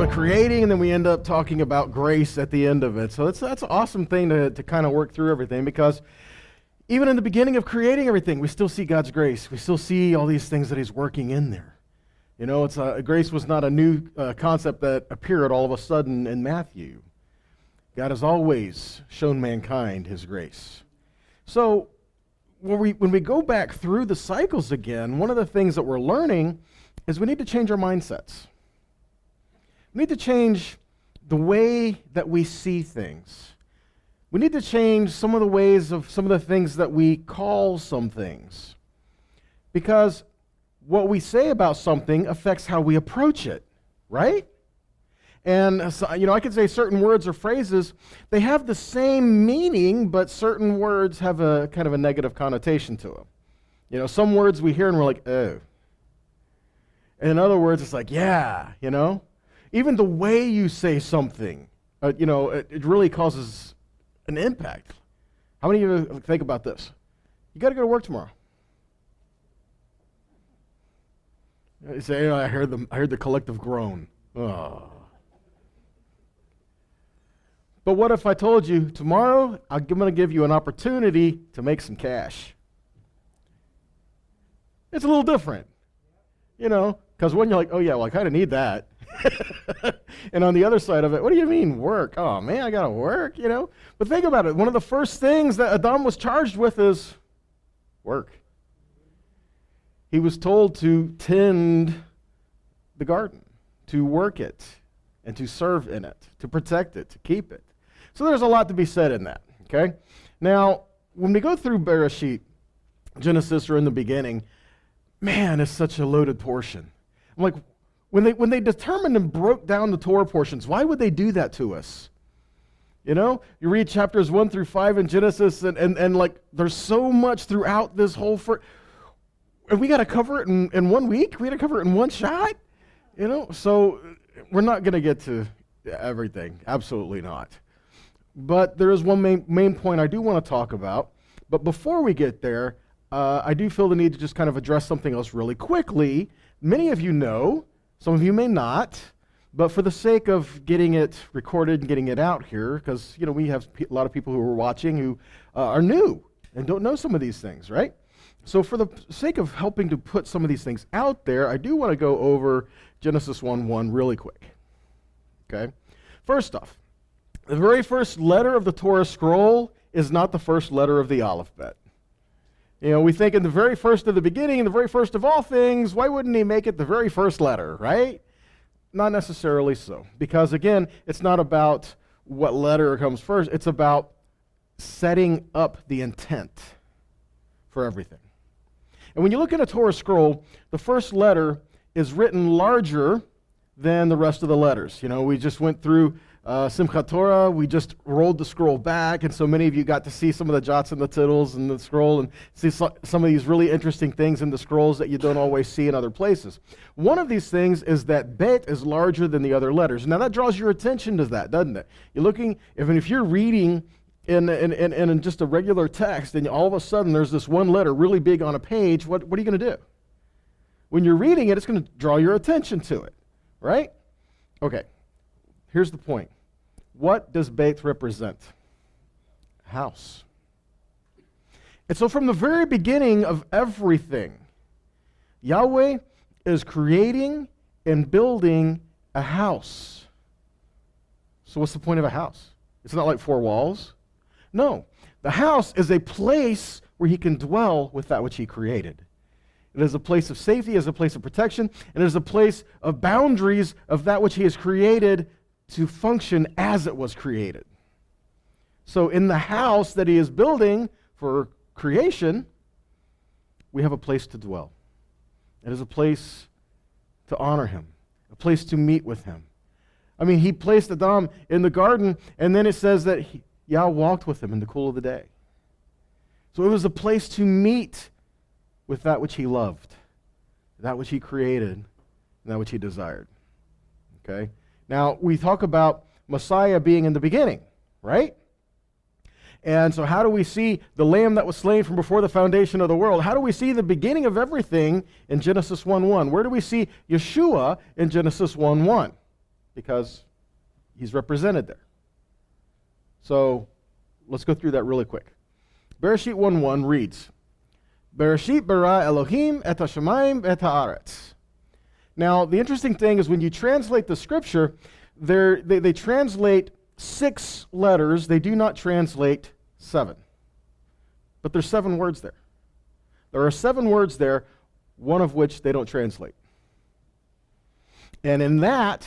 of creating, and then we end up talking about grace at the end of it. So that's an awesome thing to kind of work through everything, because even in the beginning of creating everything, we still see God's grace. We still see all these things that he's working in there. You know, grace was not a new concept that appeared all of a sudden in Matthew. God has always shown mankind his grace. So when we go back through the cycles again, one of the things that we're learning is we need to change our mindsets. We need to change the way that we see things. We need to change some of the ways of some of the things that we call some things. Because what we say about something affects how we approach it, right? And so, I could say certain words or phrases, they have the same meaning, but certain words have a kind of a negative connotation to them. Some words we hear and we're like, oh. And in other words, it's like, yeah, Even the way you say something, it really causes an impact. How many of you think about this? You got to go to work tomorrow. You say, I heard the collective groan. Oh. But what if I told you, tomorrow I'm going to give you an opportunity to make some cash? It's a little different, because when you're like, oh yeah, well I kind of need that. And on the other side of it, what do you mean work? Oh man, I got to work, But think about it. One of the first things that Adam was charged with is work. He was told to tend the garden, to work it, and to serve in it, to protect it, to keep it. So there's a lot to be said in that, okay? Now, when we go through Bresheit, Genesis, or in the beginning, man, it's such a loaded portion. I'm like, when they determined and broke down the Torah portions, why would they do that to us? You read chapters 1 through 5 in Genesis, and like, there's so much throughout this whole... And we got to cover it in 1 week? We got to cover it in one shot? So we're not going to get to everything. Absolutely not. But there is one main point I do want to talk about. But before we get there, I do feel the need to just kind of address something else really quickly. Many of you know, some of you may not, but for the sake of getting it recorded and getting it out here, because we have a lot of people who are watching who are new and don't know some of these things, right? So for the sake of helping to put some of these things out there, I do want to go over Genesis 1:1 really quick. Okay? First off, the very first letter of the Torah scroll is not the first letter of the alphabet. We think in the very first of the beginning, in the very first of all things, why wouldn't he make it the very first letter, right? Not necessarily so. Because again, it's not about what letter comes first. It's about setting up the intent for everything. And when you look at a Torah scroll, the first letter is written larger than the rest of the letters. We just went through Simchat Torah. We just rolled the scroll back, and so many of you got to see some of the jots and the tittles in the scroll and see some of these really interesting things in the scrolls that you don't always see in other places. One of these things is that Bet is larger than the other letters. Now that draws your attention to that, doesn't it? You're looking, if you're reading in just a regular text, and all of a sudden there's this one letter really big on a page, what are you going to do? When you're reading it, it's going to draw your attention to it, right? Okay, here's the point. What does Beit represent? A house. And so from the very beginning of everything, Yahweh is creating and building a house. So what's the point of a house? It's not like four walls. No, the house is a place where he can dwell with that which he created. It is a place of safety, it is a place of protection, and it is a place of boundaries of that which he has created to function as it was created. So in the house that he is building for creation, we have a place to dwell. It is a place to honor him, a place to meet with him. I mean, he placed Adam in the garden, and then it says that Yah walked with him in the cool of the day. So it was a place to meet with that which he loved, that which he created, and that which he desired. Okay? Now, we talk about Messiah being in the beginning, right? And so how do we see the lamb that was slain from before the foundation of the world? How do we see the beginning of everything in Genesis 1:1? Where do we see Yeshua in Genesis 1:1? because he's represented there. So let's go through that really quick. Bresheit 1:1 reads, Bereshit bara Elohim et hashamayim et haaretz. Now, the interesting thing is when you translate the scripture, they translate 6 letters. They do not translate 7. But there's 7 words there. There are 7 words there, one of which they don't translate. And in that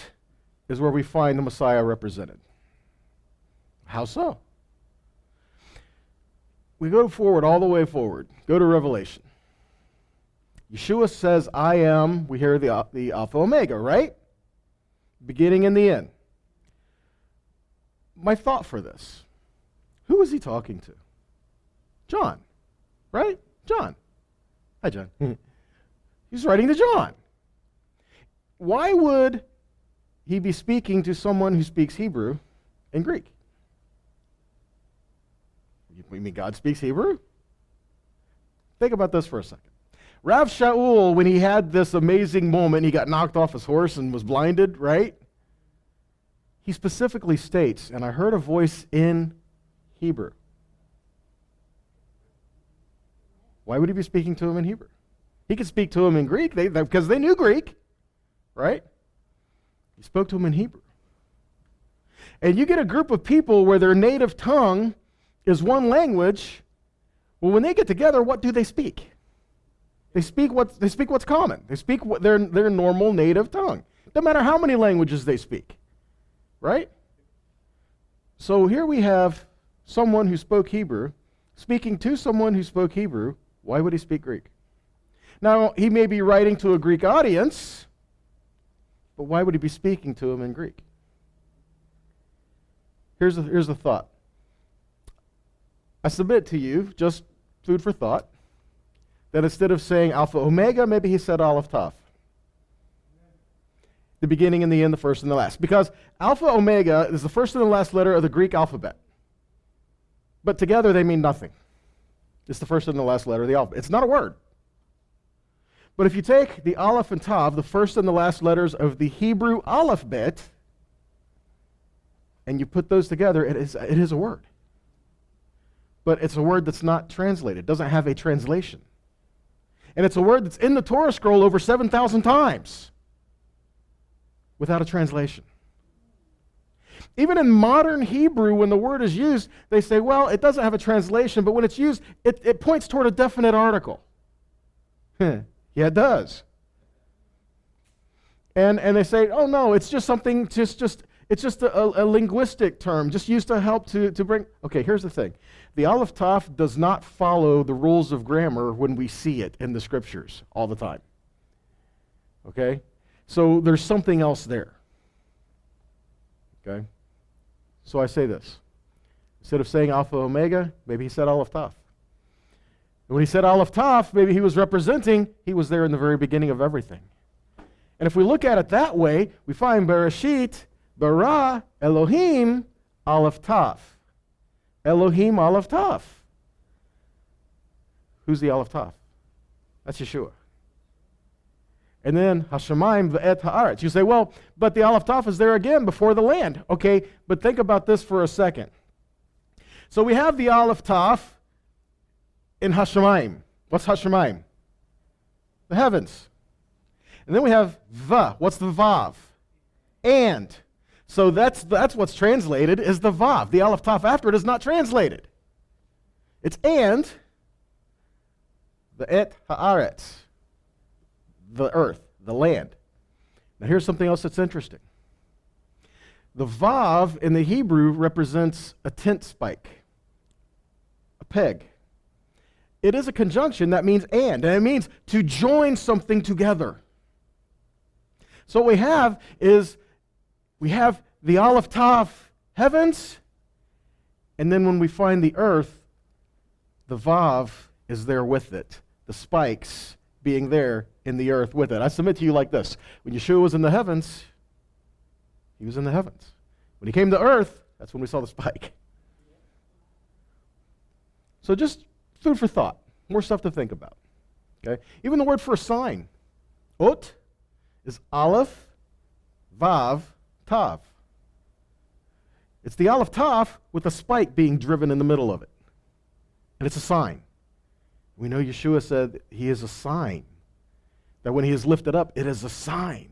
is where we find the Messiah represented. How so? We go forward, all the way forward. Go to Revelation. Yeshua says, I am, we hear the Alpha Omega, right? Beginning and the end. My thought for this, who is he talking to? John, right? John. Hi, John. He's writing to John. Why would he be speaking to someone who speaks Hebrew and Greek? You mean God speaks Hebrew? Think about this for a second. Rav Shaul, when he had this amazing moment, he got knocked off his horse and was blinded, right? He specifically states, and I heard a voice in Hebrew. Why would he be speaking to him in Hebrew? He could speak to him in Greek because they knew Greek, right? He spoke to him in Hebrew. And you get a group of people where their native tongue is one language. Well, when they get together, what do they speak? They speak what's common. They speak their normal native tongue. No matter how many languages they speak, right? So here we have someone who spoke Hebrew speaking to someone who spoke Hebrew. Why would he speak Greek? Now, he may be writing to a Greek audience, but why would he be speaking to them in Greek? Here's the thought. I submit to you, just food for thought, that instead of saying Alpha Omega, maybe he said aleph-tav. The beginning and the end, the first and the last. Because Alpha Omega is the first and the last letter of the Greek alphabet. But together they mean nothing. It's the first and the last letter of the alphabet. It's not a word. But if you take the aleph and tav, the first and the last letters of the Hebrew alphabet, and you put those together, it is a word. But it's a word that's not translated. It doesn't have a translation. And it's a word that's in the Torah scroll over 7,000 times without a translation. Even in modern Hebrew, when the word is used, they say, well, it doesn't have a translation, but when it's used, it points toward a definite article. Yeah, it does. And they say, oh no, it's just something, it's just a linguistic term, just used to help to bring. Okay, here's the thing. The aleph-tav does not follow the rules of grammar when we see it in the scriptures all the time. Okay? So there's something else there. Okay? So I say this. Instead of saying Alpha Omega, maybe he said aleph-tav. And when he said aleph-tav, maybe he was representing, he was there in the very beginning of everything. And if we look at it that way, we find Bereshit, bara, Elohim, aleph-tav. Elohim, aleph-tav. Who's the aleph-tav? That's Yeshua. And then hashamayim ve'et haaretz. You say, well, but the aleph-tav is there again before the land. Okay, but think about this for a second. So we have the aleph-tav in hashamayim. What's hashamayim? The heavens. And then we have va. What's the vav? And. So that's what's translated is the vav. The aleph-tav after it is not translated. It's and the et haaretz, the earth, the land. Now here's something else that's interesting. The vav in the Hebrew represents a tent spike, a peg. It is a conjunction that means and it means to join something together. So what we have is we have the aleph-tav heavens, and then when we find the earth, the vav is there with it, the spikes being there in the earth with it. I submit to you like this. When Yeshua was in the heavens, he was in the heavens. When he came to earth, that's when we saw the spike. So just food for thought, more stuff to think about. Okay? Even the word for a sign, ot, is aleph, vav, aleph-tav. It's the aleph-tav with a spike being driven in the middle of it. And it's a sign. We know Yeshua said he is a sign. That when he is lifted up, it is a sign.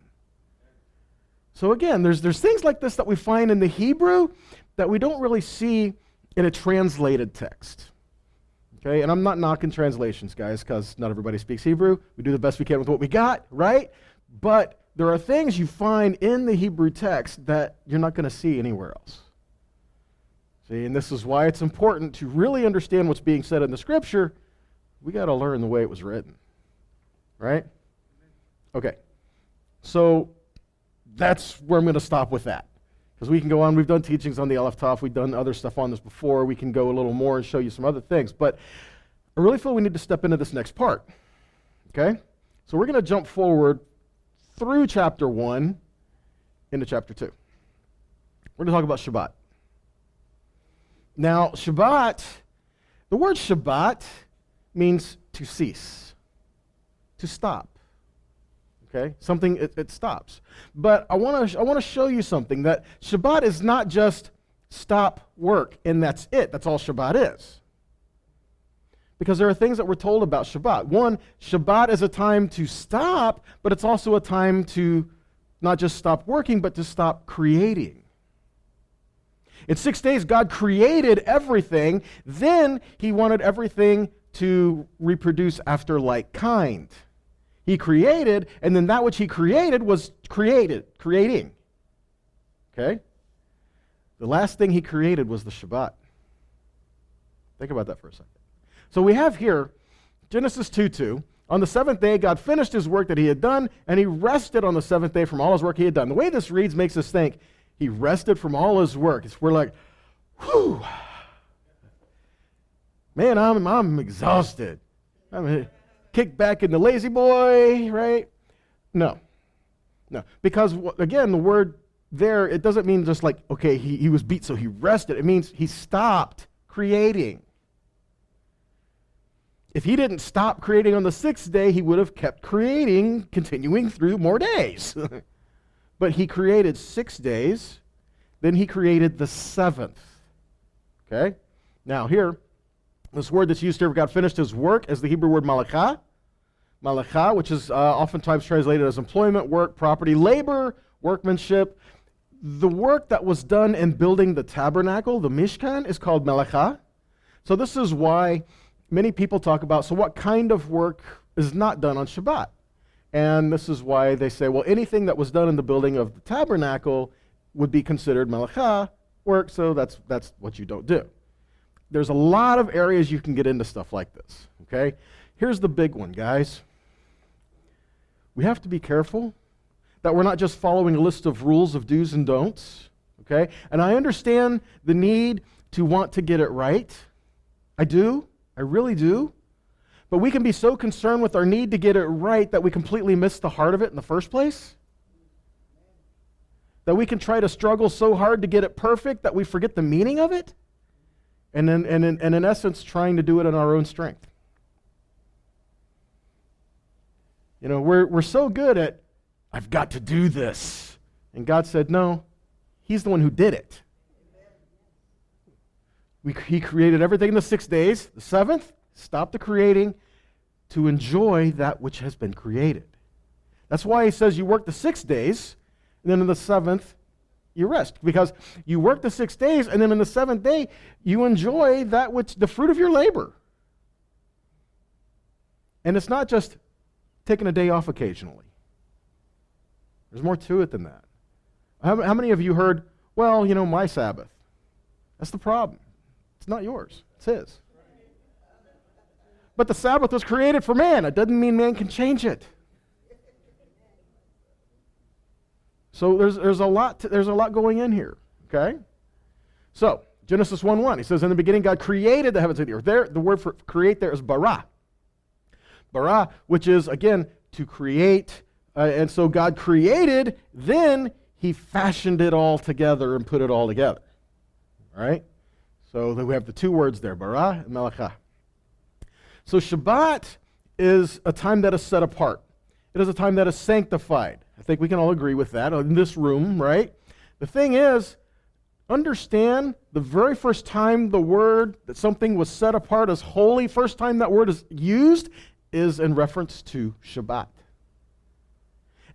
So again, there's things like this that we find in the Hebrew that we don't really see in a translated text. Okay, and I'm not knocking translations, guys, because not everybody speaks Hebrew. We do the best we can with what we got, right? But there are things you find in the Hebrew text that you're not going to see anywhere else. See, and this is why it's important to really understand what's being said in the Scripture. We got to learn the way it was written, right? Okay, so that's where I'm going to stop with that. Because we can go on, we've done teachings on the aleph-tav, we've done other stuff on this before, we can go a little more and show you some other things, but I really feel we need to step into this next part, okay? So we're going to jump forward through chapter 1 into chapter 2. We're going to talk about Shabbat. Now, Shabbat, the word Shabbat means to cease, to stop. Okay, something it stops. But I want to show you something, that Shabbat is not just stop work and that's it. That's all Shabbat is. Because there are things that we're told about Shabbat. One, Shabbat is a time to stop, but it's also a time to not just stop working, but to stop creating. In 6 days, God created everything. Then he wanted everything to reproduce after like kind. He created, and then that which he created was creating. Okay? The last thing he created was the Shabbat. Think about that for a second. So we have here, Genesis 2:2. On the seventh day, God finished his work that he had done, and he rested on the seventh day from all his work he had done. The way this reads makes us think he rested from all his work. We're like, whew. Man, I'm exhausted. Kick back in the lazy boy, right? No. Because, again, the word there, it doesn't mean just like, okay, he was beat, so he rested. It means he stopped creating. If he didn't stop creating on the sixth day, he would have kept creating, continuing through more days. But he created 6 days, then he created the seventh. Okay? Now here, this word that's used here, God finished his work, is the Hebrew word malachah. Malachah, which is oftentimes translated as employment, work, property, labor, workmanship. The work that was done in building the tabernacle, the Mishkan, is called malachah. So this is why many people talk about, so what kind of work is not done on Shabbat? And this is why they say, well, anything that was done in the building of the tabernacle would be considered malachah work, so that's what you don't do. There's a lot of areas you can get into stuff like this, okay? Here's the big one, guys. We have to be careful that we're not just following a list of rules of do's and don'ts, okay? And I understand the need to want to get it right. I do. I really do. But we can be so concerned with our need to get it right that we completely miss the heart of it in the first place. That we can try to struggle so hard to get it perfect that we forget the meaning of it. And in essence, trying to do it in our own strength. You know, we're so good at, I've got to do this. And God said, no, he's the one who did it. He created everything in the 6 days. The seventh, stop the creating to enjoy that which has been created. That's why he says you work the 6 days, and then in the seventh, you rest. Because you work the 6 days, and then in the seventh day, you enjoy that which, the fruit of your labor. And it's not just taking a day off occasionally. There's more to it than that. How many of you heard, well, you know, my Sabbath? That's the problem. It's not yours. It's his. But the Sabbath was created for man. It doesn't mean man can change it. So there's a lot going in here, okay? So, Genesis 1:1, he says, in the beginning God created the heavens and the earth. There, the word for create there is bara. Bara, which is, again, to create. And so God created, then he fashioned it all together and put it all together. All right? So then we have the two words there, bara and malachah. So Shabbat is a time that is set apart. It is a time that is sanctified. I think we can all agree with that in this room, right? The thing is, understand the very first time the word that something was set apart as holy, first time that word is used, is in reference to Shabbat.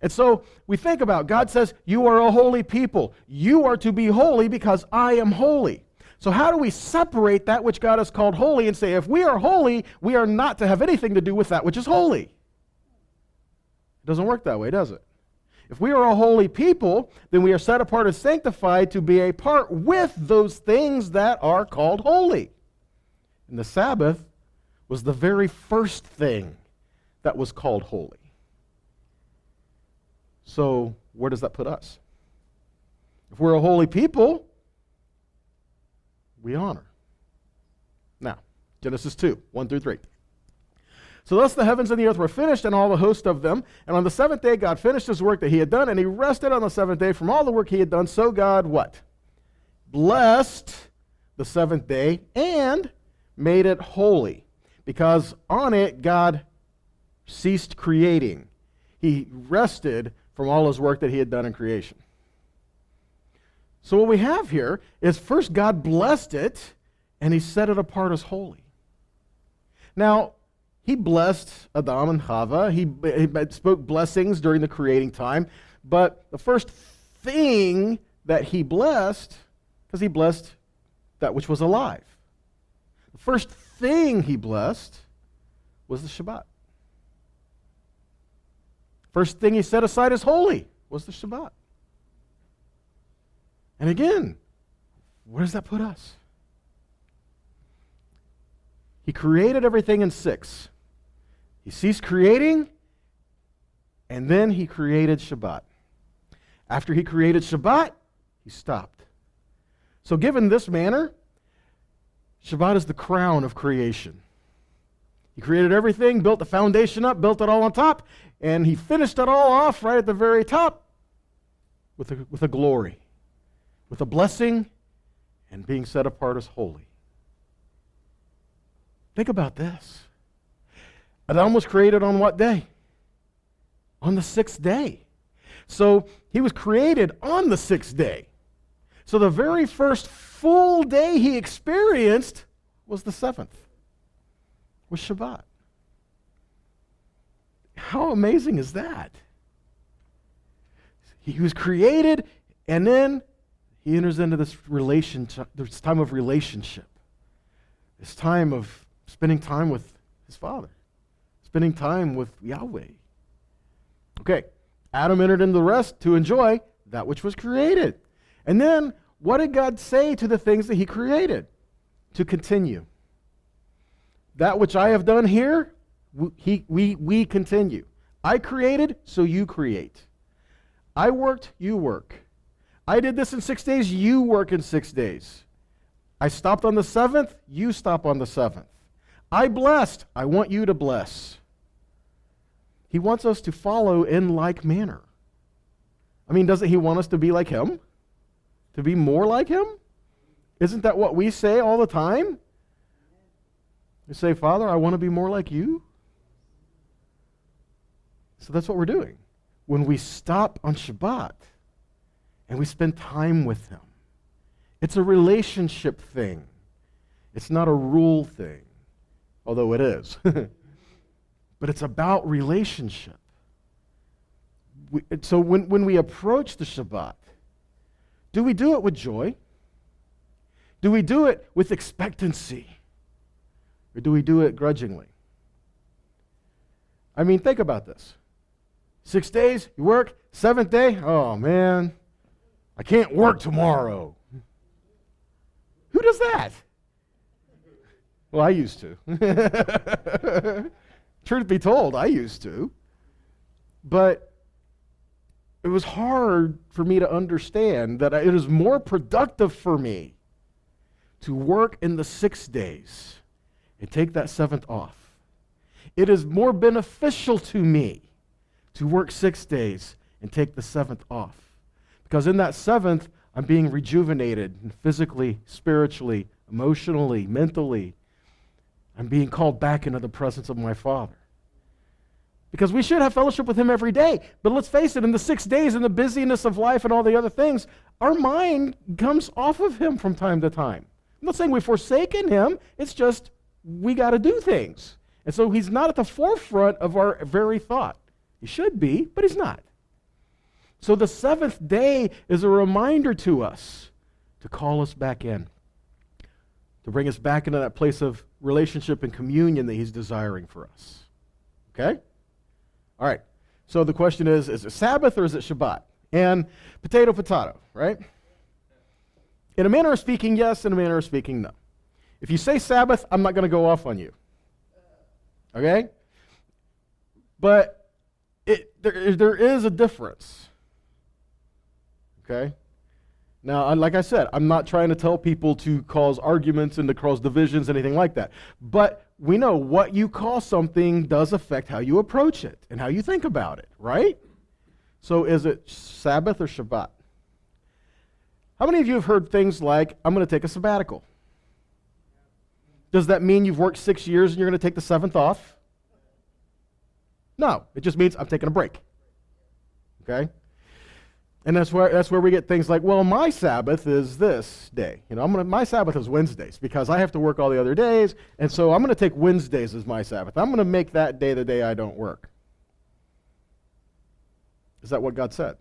And so we think about, God says, you are a holy people. You are to be holy because I am holy. So how do we separate that which God has called holy and say, if we are holy, we are not to have anything to do with that which is holy? It doesn't work that way, does it? If we are a holy people, then we are set apart and sanctified to be a part with those things that are called holy. And the Sabbath was the very first thing that was called holy. So where does that put us? If we're a holy people, we honor. Now, Genesis 2, 1 through 3. So thus the heavens and the earth were finished, and all the host of them. And on the seventh day God finished his work that he had done, and he rested on the seventh day from all the work he had done. So God what? Blessed the seventh day and made it holy, because on it God ceased creating. He rested from all his work that he had done in creation. So what we have here is first God blessed it, and he set it apart as holy. Now, he blessed Adam and Chava. He spoke blessings during the creating time. But the first thing that he blessed, because he blessed that which was alive. The first thing he blessed was the Shabbat. First thing he set aside as holy was the Shabbat. And again, where does that put us? He created everything in 6. He ceased creating, and then he created Shabbat. After he created Shabbat, he stopped. So given this manner, Shabbat is the crown of creation. He created everything, built the foundation up, built it all on top, and he finished it all off right at the very top with a glory, with a blessing, and being set apart as holy. Think about this. Adam was created on what day? On the 6th day. So he was created on the 6th day. So the very first full day he experienced was the 7th, was Shabbat. How amazing is that? He was created, and then he enters into this time of relationship, this time of spending time with his Father, spending time with Yahweh. Okay, Adam entered into the rest to enjoy that which was created. And then, what did God say to the things that he created? To continue. That which I have done here, we continue. I created, so you create. I worked, you work. I did this in 6 days, you work in 6 days. I stopped on the 7th, you stop on the 7th. I blessed, I want you to bless. He wants us to follow in like manner. I mean, doesn't he want us to be like him? To be more like him? Isn't that what we say all the time? We say, Father, I want to be more like you. So that's what we're doing. When we stop on Shabbat and we spend time with him, it's a relationship thing. It's not a rule thing, although it is. But it's about relationship. So when we approach the Shabbat, do we do it with joy? Do we do it with expectancy? Or do we do it grudgingly? I mean, think about this. 6 days, you work. 7th day, oh man, I can't work tomorrow. Who does that? Well, I used to. Truth be told, I used to. But it was hard for me to understand that it is more productive for me to work in the 6 days and take that 7th off. It is more beneficial to me to work 6 days and take the 7th off. Because in that 7th, I'm being rejuvenated physically, spiritually, emotionally, mentally. I'm being called back into the presence of my Father. Because we should have fellowship with him every day. But let's face it, in the 6 days, in the busyness of life and all the other things, our mind comes off of him from time to time. I'm not saying we've forsaken him. It's just we got to do things. And so he's not at the forefront of our very thought. He should be, but he's not. So the seventh day is a reminder to us to call us back in, to bring us back into that place of relationship and communion that he's desiring for us. Okay? All right. So the question is it Sabbath or is it Shabbat? And potato, right? In a manner of speaking, yes. In a manner of speaking, no. If you say Sabbath, I'm not going to go off on you. Okay? But there is a difference. Okay? Now, like I said, I'm not trying to tell people to cause arguments and to cause divisions, anything like that. But we know what you call something does affect how you approach it and how you think about it, right? So is it Sabbath or Shabbat? How many of you have heard things like, I'm going to take a sabbatical? Does that mean you've worked 6 years and you're going to take the seventh off? No, it just means I'm taking a break. Okay? And that's where we get things like, well, my Sabbath is this day. You know, my Sabbath is Wednesdays because I have to work all the other days, and so I'm going to take Wednesdays as my Sabbath. I'm going to make that day the day I don't work. Is that what God said?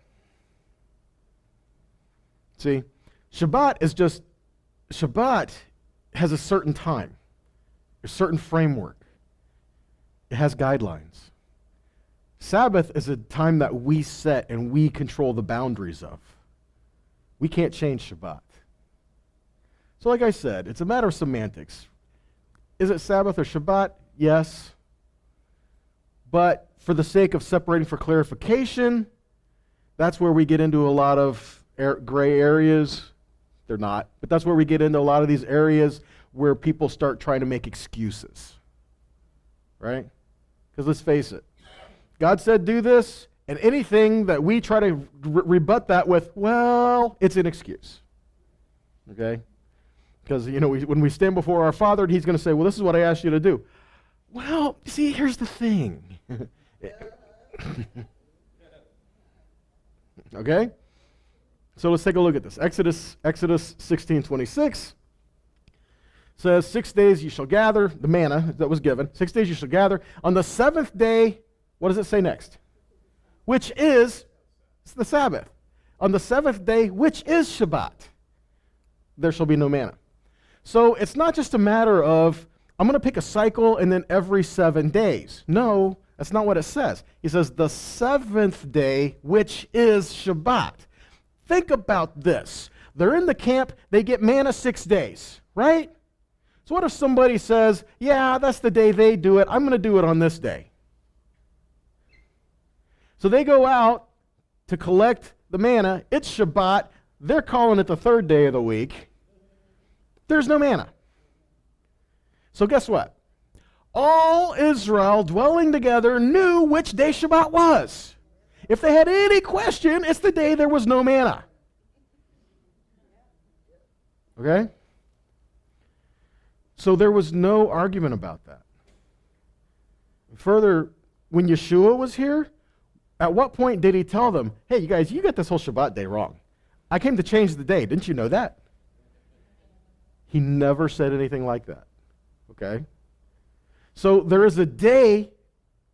See, Shabbat has a certain time, a certain framework. It has guidelines. Sabbath is a time that we set and we control the boundaries of. We can't change Shabbat. So like I said, it's a matter of semantics. Is it Sabbath or Shabbat? Yes. But for the sake of separating for clarification, that's where we get into a lot of gray areas. They're not. But that's where we get into a lot of these areas where people start trying to make excuses. Right? Because let's face it. God said do this, and anything that we try to rebut that with, well, it's an excuse. Okay? Because, you know, when we stand before our Father, he's going to say, well, this is what I asked you to do. Well, see, here's the thing. Okay? So let's take a look at this. Exodus 16:26 says, 6 days you shall gather, the manna that was given, 6 days you shall gather. On the seventh day, what does it say next? Which is the Sabbath. On the seventh day, which is Shabbat, there shall be no manna. So it's not just a matter of, I'm going to pick a cycle and then every 7 days. No, that's not what it says. He says the seventh day, which is Shabbat. Think about this. They're in the camp, they get manna 6 days, right? So what if somebody says, yeah, that's the day they do it, I'm going to do it on this day. So they go out to collect the manna. It's Shabbat. They're calling it the third day of the week. There's no manna. So guess what? All Israel dwelling together knew which day Shabbat was. If they had any question, it's the day there was no manna. Okay? So there was no argument about that. Further, when Yeshua was here, at what point did he tell them, hey, you guys, you got this whole Shabbat day wrong. I came to change the day. Didn't you know that? He never said anything like that. Okay? So there is a day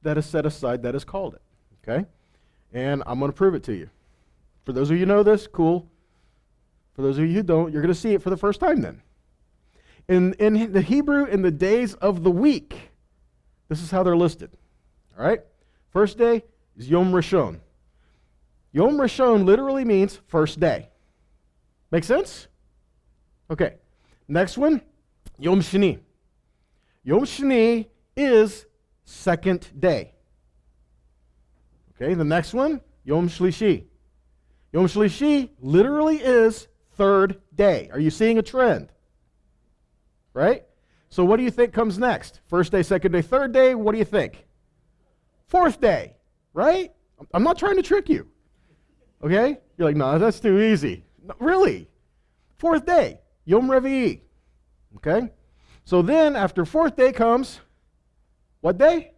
that is set aside that is called it. Okay? And I'm going to prove it to you. For those of you who know this, cool. For those of you who don't, you're going to see it for the first time then. In the Hebrew, in the days of the week, this is how they're listed. All right? First day is Yom Rishon. Yom Rishon literally means first day. Make sense? Okay. Next one, Yom Sheni. Yom Sheni is second day. Okay, the next one, Yom Shlishi. Yom Shlishi literally is third day. Are you seeing a trend? Right? So what do you think comes next? First day, second day, third day, what do you think? Fourth day. Right? I'm not trying to trick you. Okay? You're like, no, that's too easy. No, really? Fourth day, Yom Revi'i. Okay? So then after fourth day comes, what day?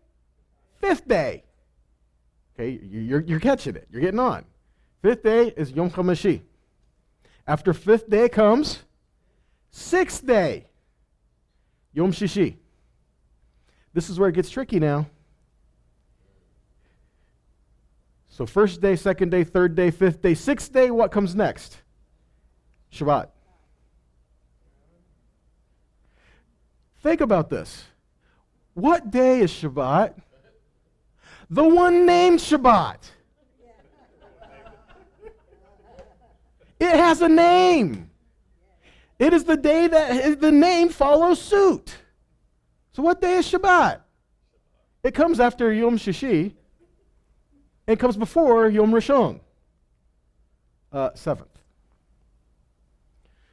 Fifth day. Okay, you're catching it. You're getting on. 5th day is Yom Hamashi. After 5th day comes 6th day, Yom Shishi. This is where it gets tricky now. So 1st day, 2nd day, 3rd day, 5th day, 6th day, what comes next? Shabbat. Think about this. What day is Shabbat? The one named Shabbat. It has a name. It is the day that the name follows suit. So what day is Shabbat? It comes after Yom Shishi. It comes before Yom Rishon, 7th.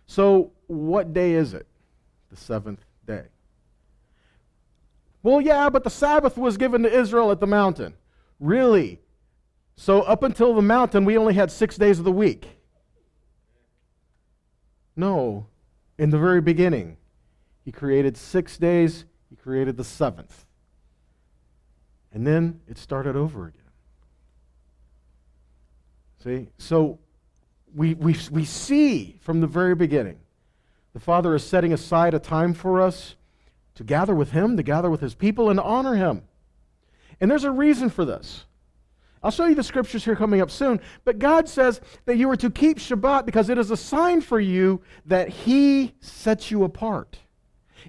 So what day is it? The 7th day. Well, yeah, but the Sabbath was given to Israel at the mountain. Really? So up until the mountain, we only had 6 days of the week. No. In the very beginning, he created 6 days. He created the 7th. And then it started over again. See? So we see from the very beginning, the Father is setting aside a time for us to gather with Him, to gather with His people, and to honor Him. And there's a reason for this. I'll show you the scriptures here coming up soon, but God says that you are to keep Shabbat because it is a sign for you that He sets you apart.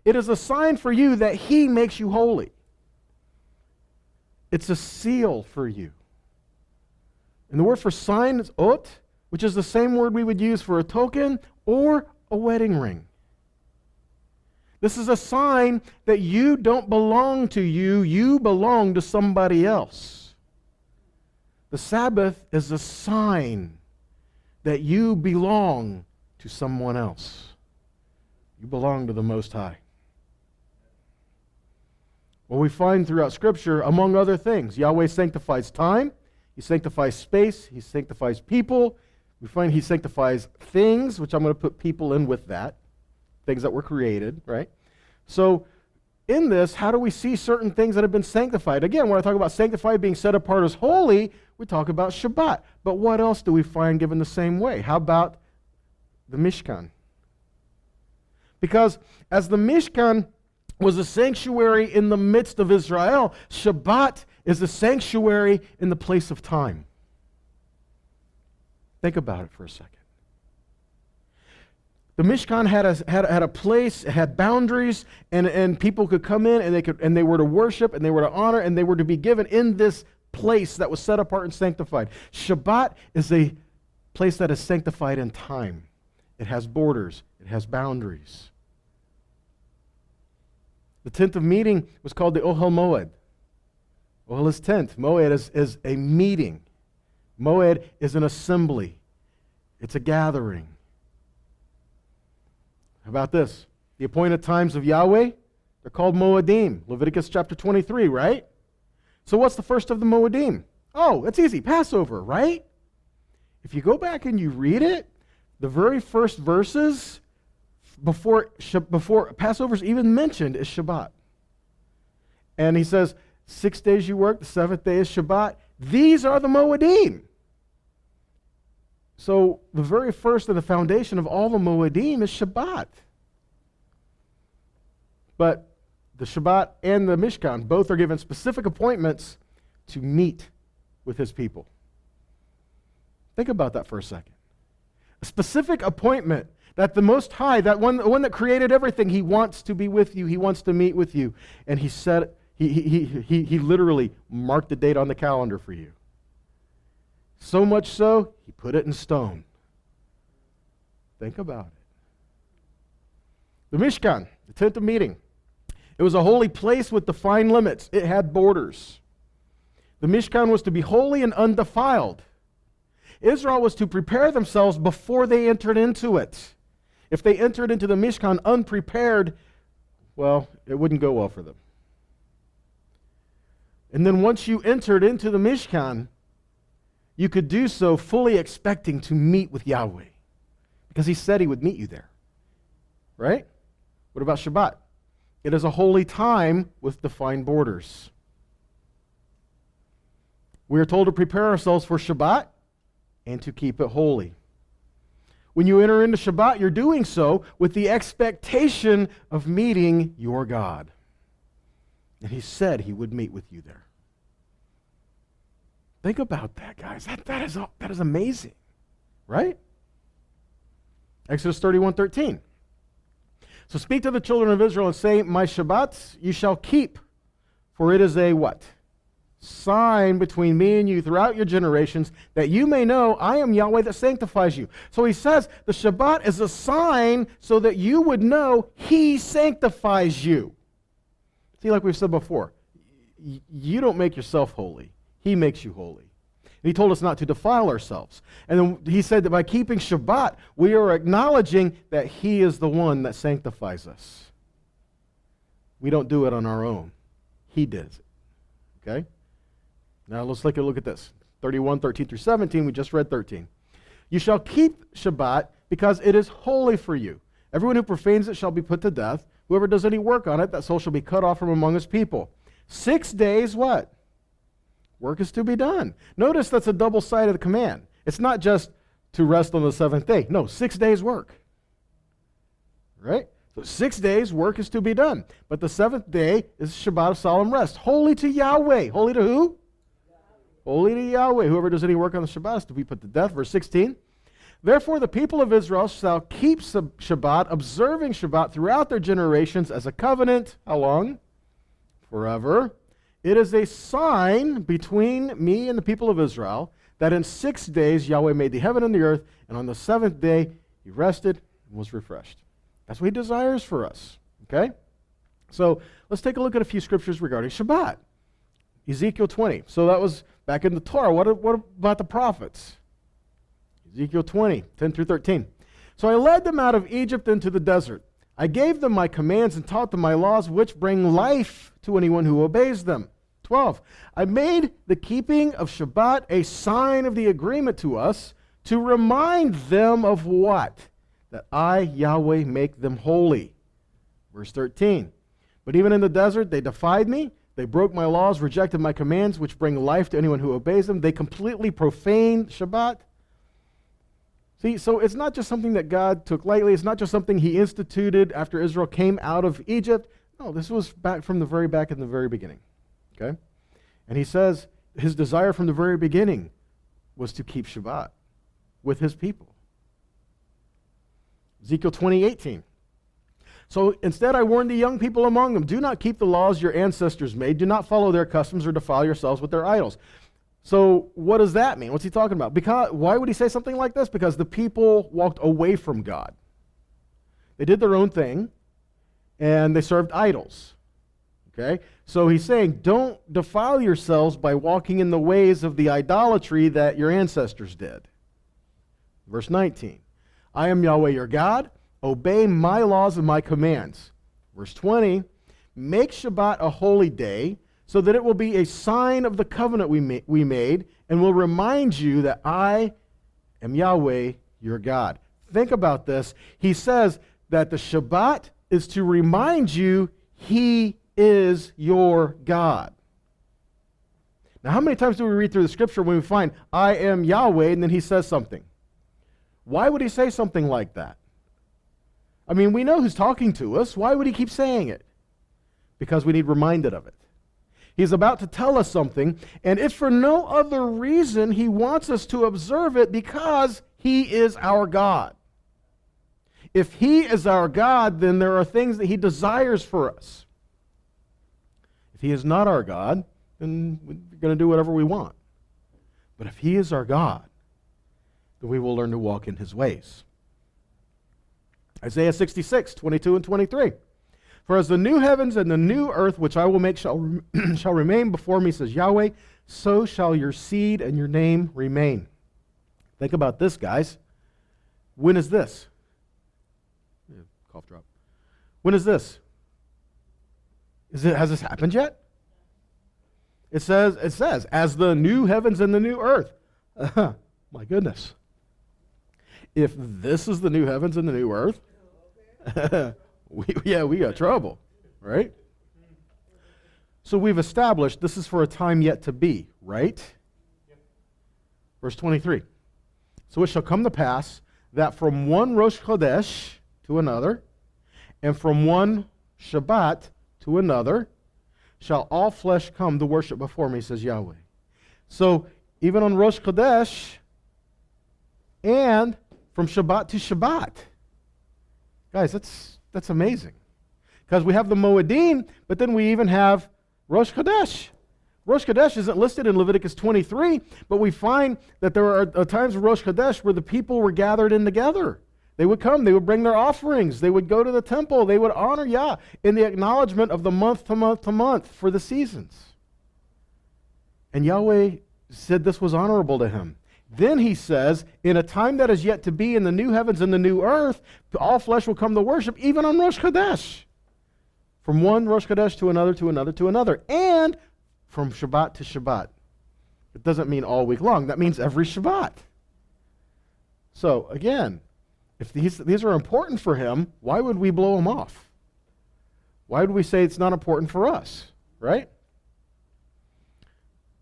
It is a sign for you that He makes you holy. It's a seal for you. And the word for sign is ot, which is the same word we would use for a token or a wedding ring. This is a sign that you don't belong to you, you belong to somebody else. The Sabbath is a sign that you belong to someone else. You belong to the Most High. Well, we find throughout Scripture, among other things, Yahweh sanctifies time, He sanctifies space, He sanctifies people. We find He sanctifies things, which I'm going to put people in with that, things that were created, right? So in this, how do we see certain things that have been sanctified? Again, when I talk about sanctified, being set apart as holy, we talk about Shabbat. But what else do we find given the same way? How about the Mishkan? Because as the Mishkan was a sanctuary in the midst of Israel, Shabbat is a sanctuary in the place of time. Think about it for a second. The Mishkan had a place, it had boundaries, and people could come in and they were to worship and they were to honor and they were to be given in this place that was set apart and sanctified. Shabbat is a place that is sanctified in time. It has borders, it has boundaries. The tent of meeting was called the Ohel Moed. Ohel is tent. Moed is a meeting. Moed is an assembly. It's a gathering. How about this? The appointed times of Yahweh, they're called Moedim. Leviticus chapter 23, right? So what's the first of the Moedim? Oh, it's easy. Passover, right? If you go back and you read it, the very first verses before Passover's even mentioned is Shabbat. And he says, 6 days you work, the 7th day is Shabbat. These are the Moedim. So the very first and the foundation of all the Moedim is Shabbat. But the Shabbat and the Mishkan both are given specific appointments to meet with His people. Think about that for a second. A specific appointment that the Most High, the one that created everything, He wants to be with you. He wants to meet with you. And He said, He literally marked the date on the calendar for you. So much so, He put it in stone. Think about it. The Mishkan, the tent of meeting. It was a holy place with defined limits. It had borders. The Mishkan was to be holy and undefiled. Israel was to prepare themselves before they entered into it. If they entered into the Mishkan unprepared, well, it wouldn't go well for them. And then once you entered into the Mishkan, you could do so fully expecting to meet with Yahweh, because He said He would meet you there. Right? What about Shabbat? It is a holy time with defined borders. We are told to prepare ourselves for Shabbat and to keep it holy. When you enter into Shabbat, you're doing so with the expectation of meeting your God. And he said he would meet with you there. Think about that, guys. That is amazing, right? Exodus 31:13. So speak to the children of Israel and say, my Shabbats you shall keep, for it is a what? Sign between me and you throughout your generations, that you may know I am Yahweh that sanctifies you. So he says the Shabbat is a sign so that you would know he sanctifies you. See, like we've said before, you don't make yourself holy. He makes you holy. And he told us not to defile ourselves. And then he said that by keeping Shabbat, we are acknowledging that he is the one that sanctifies us. We don't do it on our own. He does it. Okay? Now let's take a look at this. 31:13-17, we just read 13. You shall keep Shabbat because it is holy for you. Everyone who profanes it shall be put to death. Whoever does any work on it, that soul shall be cut off from among his people. 6 days, what? Work is to be done. Notice that's a double-sided command. It's not just to rest on the seventh day. No, 6 days work. Right? So 6 days work is to be done. But the seventh day is Shabbat of solemn rest. Holy to Yahweh. Holy to who? Holy to Yahweh. Whoever does any work on the Shabbat is to be put to death. Verse 16. Therefore the people of Israel shall keep Shabbat, observing Shabbat throughout their generations as a covenant. How long? Forever. It is a sign between me and the people of Israel that in 6 days Yahweh made the heaven and the earth, and on the seventh day he rested and was refreshed. That's what he desires for us. Okay? So let's take a look at a few scriptures regarding Shabbat. Ezekiel 20. So that was back in the Torah. What about the prophets? Ezekiel 20, 10-13. So I led them out of Egypt into the desert. I gave them my commands and taught them my laws, which bring life to anyone who obeys them. 12. I made the keeping of Shabbat a sign of the agreement to us to remind them of what? That I, Yahweh, make them holy. Verse 13. But even in the desert they defied me. They broke my laws, rejected my commands, which bring life to anyone who obeys them. They completely profaned Shabbat. See, so it's not just something that God took lightly. It's not just something he instituted after Israel came out of Egypt. No, this was back from the very back in the very beginning. Okay? And he says his desire from the very beginning was to keep Shabbat with his people. Ezekiel 20:18. So instead I warned the young people among them, do not keep the laws your ancestors made. Do not follow their customs or defile yourselves with their idols. So what does that mean? What's he talking about? Why would he say something like this? Because the people walked away from God. They did their own thing, and they served idols. Okay? So he's saying, don't defile yourselves by walking in the ways of the idolatry that your ancestors did. Verse 19. I am Yahweh your God. Obey my laws and my commands. Verse 20. Make Shabbat a holy day, so that it will be a sign of the covenant we made, and will remind you that I am Yahweh your God. Think about this. He says that the Shabbat is to remind you he is your God. Now, how many times do we read through the scripture when we find I am Yahweh and then he says something? Why would he say something like that? I mean, we know who's talking to us. Why would he keep saying it? Because we need reminded of it. He's about to tell us something, and if for no other reason, he wants us to observe it because he is our God. If he is our God, then there are things that he desires for us. If he is not our God, then we're going to do whatever we want. But if he is our God, then we will learn to walk in his ways. Isaiah 66, 22 and 23. For as the new heavens and the new earth, which I will make, shall remain before me, says Yahweh, so shall your seed and your name remain. Think about this, guys. When is this? Yeah, cough drop. When is this? Has this happened yet? It says, as the new heavens and the new earth. My goodness. If this is the new heavens and the new earth, we got trouble, right? So we've established this is for a time yet to be, right? Verse 23. So it shall come to pass that from one Rosh Chodesh to another, and from one Shabbat to another, shall all flesh come to worship before me, says Yahweh. So even on Rosh Chodesh, and from Shabbat to Shabbat. Guys, that's amazing. Because we have the Moedim, but then we even have Rosh Chodesh. Rosh Chodesh isn't listed in Leviticus 23, but we find that there are times of Rosh Chodesh where the people were gathered in together. They would come, they would bring their offerings, they would go to the temple, they would honor Yah in the acknowledgement of the month to month to month for the seasons. And Yahweh said this was honorable to him. Then he says, in a time that is yet to be in the new heavens and the new earth, all flesh will come to worship, even on Rosh Chodesh. From one Rosh Chodesh to another, to another, to another. And from Shabbat to Shabbat. It doesn't mean all week long. That means every Shabbat. So, again, if these are important for him, why would we blow them off? Why would we say it's not important for us, right?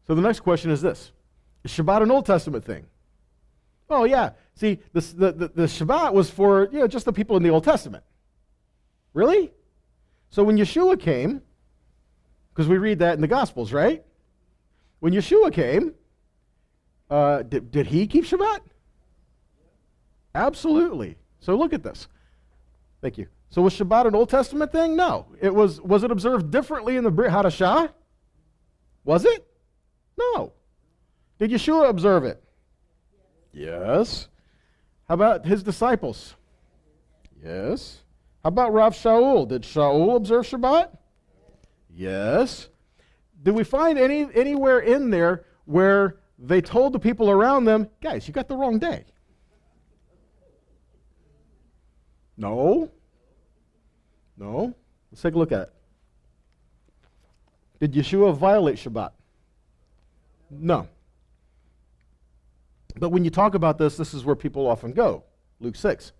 So the next question is this. Is Shabbat an Old Testament thing? Oh, yeah. See, the Shabbat was for just the people in the Old Testament. Really? So when Yeshua came, because we read that in the Gospels, right? When Yeshua came, did he keep Shabbat? Absolutely. So look at this. Thank you. So was Shabbat an Old Testament thing? No. Was it observed differently in the Brit Hadashah? Was it? No. Did Yeshua observe it? Yes. How about his disciples? Yes. How about Rav Shaul? Did Shaul observe Shabbat? Yes. Did we find anywhere in there where they told the people around them, guys, you got the wrong day? No. No. Let's take a look at it. Did Yeshua violate Shabbat? No. But when you talk about this is where people often go. Luke 6.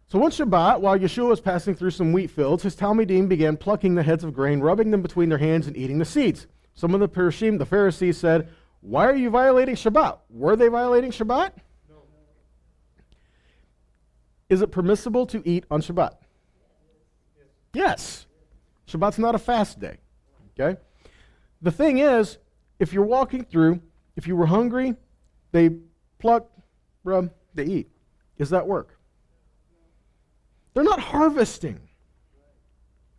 So one Shabbat, while Yeshua was passing through some wheat fields, his Talmidim began plucking the heads of grain, rubbing them between their hands, and eating the seeds. Some of the Perishim, the Pharisees, said, why are you violating Shabbat? Were they violating Shabbat? No. Is it permissible to eat on Shabbat? Yes. Shabbat's not a fast day. Okay? The thing is, if you're walking through, if you were hungry, they pluck, rub, they eat. Is that work? They're not harvesting.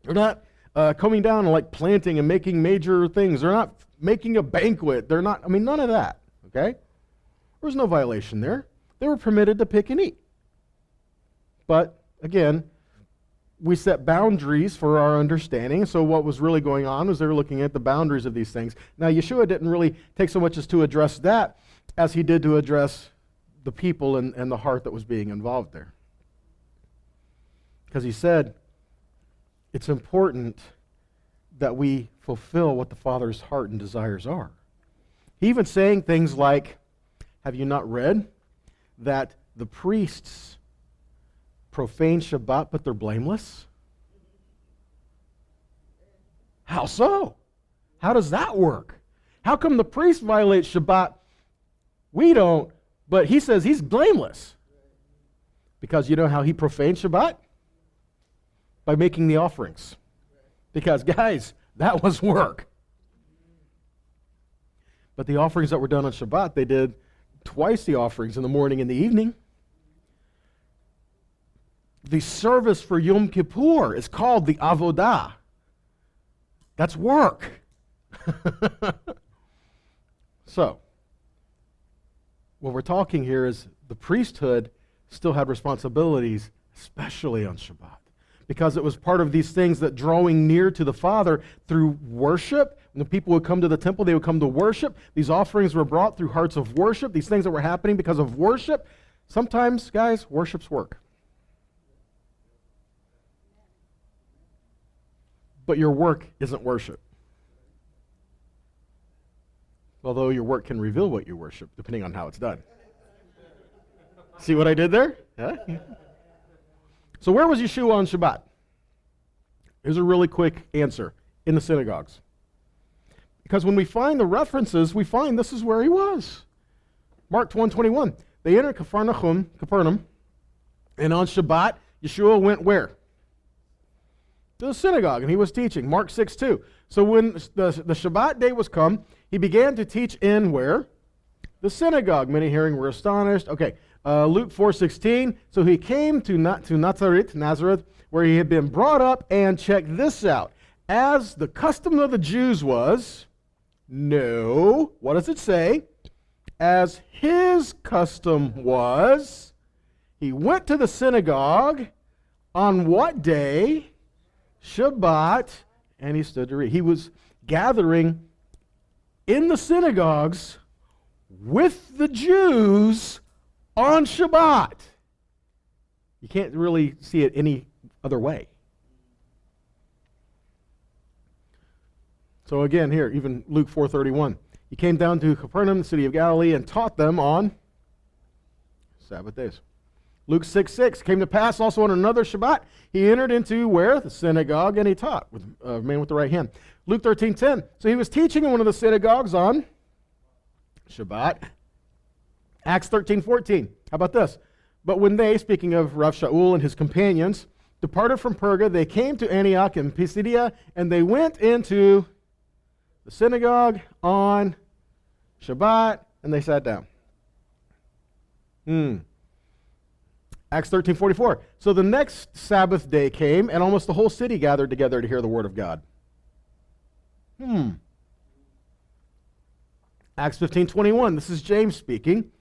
They're not coming down and like planting and making major things. They're not making a banquet. They're not, none of that, okay? There was no violation there. They were permitted to pick and eat. But, again, we set boundaries for our understanding. So what was really going on was they were looking at the boundaries of these things. Now, Yeshua didn't really take so much as to address that as he did to address the people and the heart that was being involved there. Because he said, it's important that we fulfill what the Father's heart and desires are. He even saying things like, have you not read that the priests profane Shabbat, but they're blameless? How so? How does that work? How come the priest violates Shabbat? We don't, but he says he's blameless. Because you know how he profaned Shabbat? By making the offerings. Because, guys, that was work. But the offerings that were done on Shabbat, they did twice the offerings in the morning and the evening. The service for Yom Kippur is called the Avodah. That's work. So, what we're talking here is the priesthood still had responsibilities, especially on Shabbat. Because it was part of these things that drawing near to the Father through worship. When the people would come to the temple, they would come to worship. These offerings were brought through hearts of worship. These things that were happening because of worship. Sometimes, guys, worship's work. But your work isn't worship. Although your work can reveal what you worship, depending on how it's done. See what I did there? Yeah. So where was Yeshua on Shabbat? Here's a really quick answer. In the synagogues. Because when we find the references, we find this is where he was. Mark 1:21. They entered Capernaum, and on Shabbat, Yeshua went where? To the synagogue, and he was teaching. Mark 6:2. So when the Shabbat day was come, he began to teach in where? The synagogue. Many hearing were astonished. Okay, Luke 4:16. So he came to Nazareth, where he had been brought up, and check this out. As the custom of the Jews was, no, what does it say? As his custom was, he went to the synagogue on what day? Shabbat, and he stood to read. He was gathering in the synagogues with the Jews on Shabbat. You can't really see it any other way. So again, here, even Luke 4:31. He came down to Capernaum, the city of Galilee, and taught them on Sabbath days. Luke 6:6. Came to pass also on another Shabbat, he entered into where? The synagogue, and he taught with a man with the right hand. Luke 13:10. So he was teaching in one of the synagogues on Shabbat. Acts 13:14. How about this? But when they, speaking of Rav Shaul and his companions, departed from Perga, they came to Antioch in Pisidia, and they went into the synagogue on Shabbat, and they sat down. Acts 13:44. So the next Sabbath day came, and almost the whole city gathered together to hear the word of God. Acts 15:21. This is James speaking.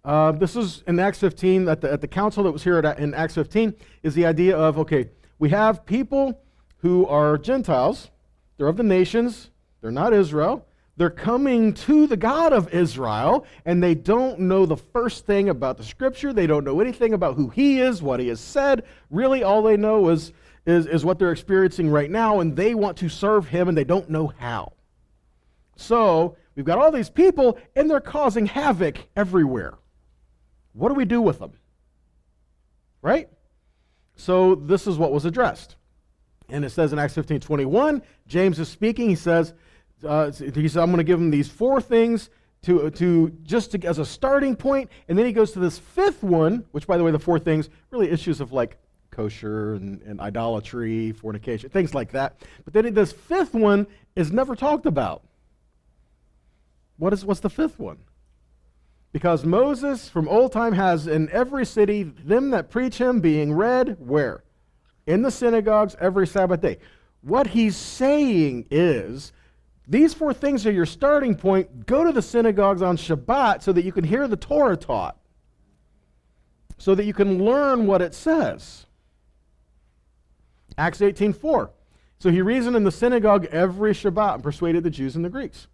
This is in Acts 15, at the council that was here in Acts 15, is the idea of, okay, we have people who are Gentiles, they're of the nations, they're not Israel, they're coming to the God of Israel, and they don't know the first thing about the Scripture, they don't know anything about who He is, what He has said, really all they know is what they're experiencing right now, and they want to serve Him, and they don't know how. So, we've got all these people, and they're causing havoc everywhere. What do we do with them? Right? So this is what was addressed. And it says in Acts 15:21, James is speaking, he says, I'm going to give them these four things as a starting point, and then he goes to this fifth one, which, by the way, the four things, really issues of like kosher and idolatry, fornication, things like that. But then this fifth one is never talked about. What's the fifth one? Because Moses from old time has in every city them that preach him being read where? In the synagogues every Sabbath day. What he's saying is, these four things are your starting point. Go to the synagogues on Shabbat so that you can hear the Torah taught, so that you can learn what it says. Acts 18:4. So he reasoned in the synagogue every Shabbat and persuaded the Jews and the Greeks.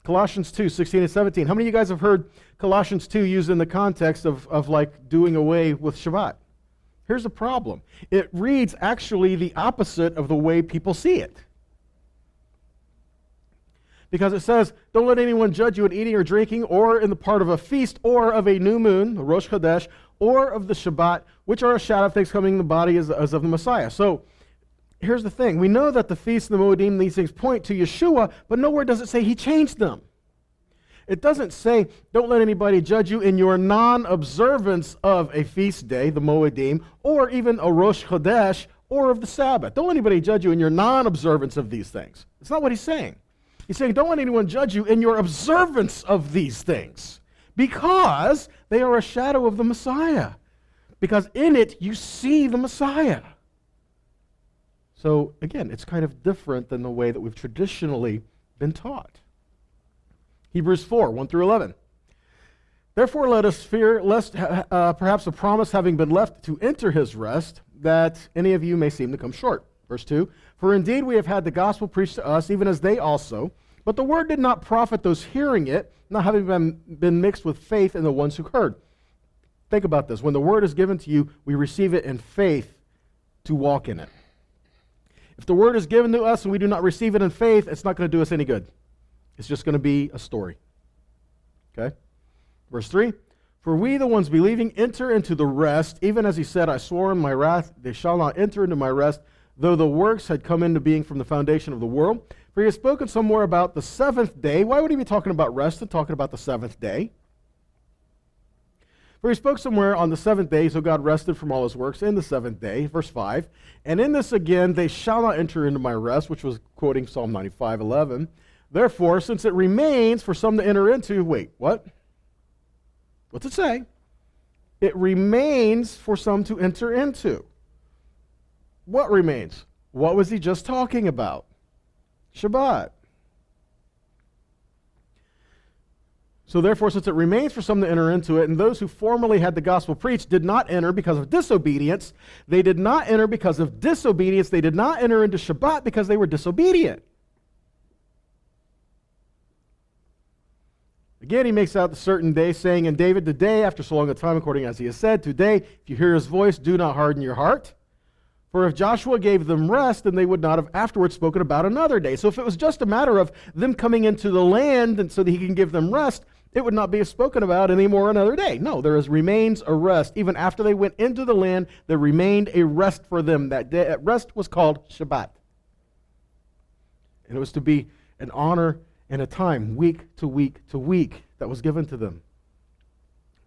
Colossians 2:16 and 17. How many of you guys have heard Colossians 2 used in the context of like doing away with Shabbat? Here's the problem. It reads actually the opposite of the way people see it. Because it says, don't let anyone judge you in eating or drinking, or in the part of a feast, or of a new moon, the Rosh Chodesh, or of the Shabbat, which are a shadow of things coming in the body as of the Messiah. So here's the thing. We know that the feast and the Moedim, these things point to Yeshua, but nowhere does it say he changed them. It doesn't say, don't let anybody judge you in your non-observance of a feast day, the Moedim, or even a Rosh Chodesh, or of the Sabbath. Don't let anybody judge you in your non-observance of these things. It's not what he's saying. He's saying, don't let anyone judge you in your observance of these things, because they are a shadow of the Messiah. Because in it, you see the Messiah. So, again, it's kind of different than the way that we've traditionally been taught. Hebrews 4, 1 through 11. Therefore, let us fear, lest perhaps a promise having been left to enter his rest, that any of you may seem to come short. Verse 2, for indeed we have had the gospel preached to us, even as they also, but the word did not profit those hearing it, not having been mixed with faith in the ones who heard. Think about this. When the word is given to you, we receive it in faith to walk in it. If the word is given to us and we do not receive it in faith, it's not going to do us any good. It's just going to be a story. Okay? Verse 3, for we, the ones believing, enter into the rest, even as he said, I swore in my wrath, they shall not enter into my rest, though the works had come into being from the foundation of the world. For he has spoken somewhere about the seventh day. Why would he be talking about rest and talking about the seventh day? For he spoke somewhere on the seventh day, so God rested from all his works in the seventh day, verse 5. And in this again, they shall not enter into my rest, which was quoting Psalm 95:11. Therefore, since it remains for some to enter into, wait, what? What's it say? It remains for some to enter into. What remains? What was he just talking about? Shabbat. So therefore, since it remains for some to enter into it, and those who formerly had the gospel preached did not enter because of disobedience, they did not enter because of disobedience, they did not enter into Shabbat because they were disobedient. Again, he makes out the certain day, saying, in David, today, after so long a time, according as he has said, today, if you hear his voice, do not harden your heart. For if Joshua gave them rest, then they would not have afterwards spoken about another day. So if it was just a matter of them coming into the land and so that he can give them rest, it would not be spoken about anymore another day. No, remains a rest. Even after they went into the land, there remained a rest for them. That day, that rest was called Shabbat. And it was to be an honor and a time, week to week to week, that was given to them.